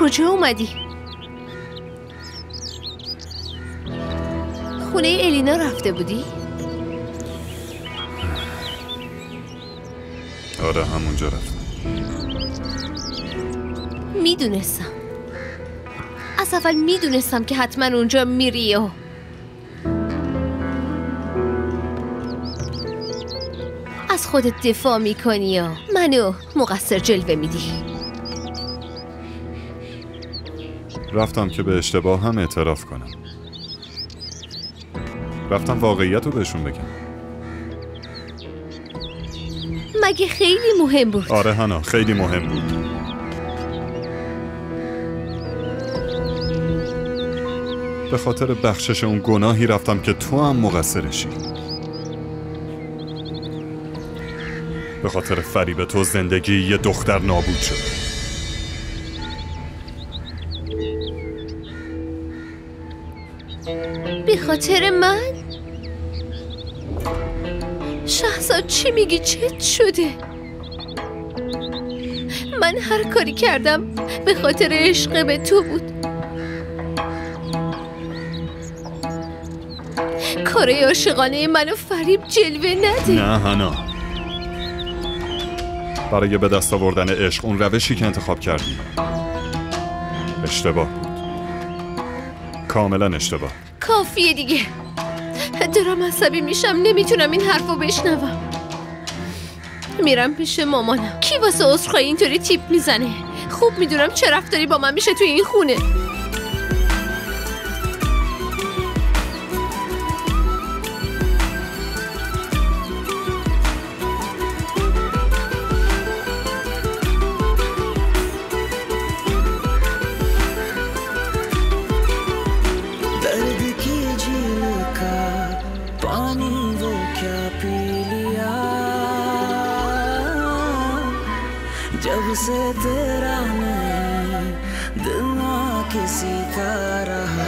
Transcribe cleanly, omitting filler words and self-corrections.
کجا اومدی؟ خونه الینا رفته بودی؟ آره همونجا رفتم. میدونستم، از اول میدونستم که حتما اونجا میری و از خودت دفاع میکنی و منو مقصر جلوه میدی. رفتم که به اشتباه هم اعتراف کنم. رفتم واقعیت رو بهشون بگم. مگه خیلی مهم بود؟ آره هانا خیلی مهم بود. به خاطر بخشش اون گناهی رفتم که تو هم مقصرشی. به خاطر فریب تو زندگی یه دختر نابود شد. به خاطر من؟ شهزاد چی میگی؟ چت شده؟ من هر کاری کردم به خاطر عشق به تو بود. کارای عاشقانه منو فریب جلوه نده. نه هانا، برای به دست آوردن عشق اون روشی که انتخاب کردی اشتباه بود. کاملا اشتباه. کافیه دیگه، دارم عصبی میشم، نمیتونم این حرفو بشنوم. میرم پیش مامانم. کی واسه عذرخواهی اینطوری تیپ میزنه؟ خوب میدونم چه رفتاری با من میشه توی این خونه. जब से तेरा नहीं दिल ना किसी का रहा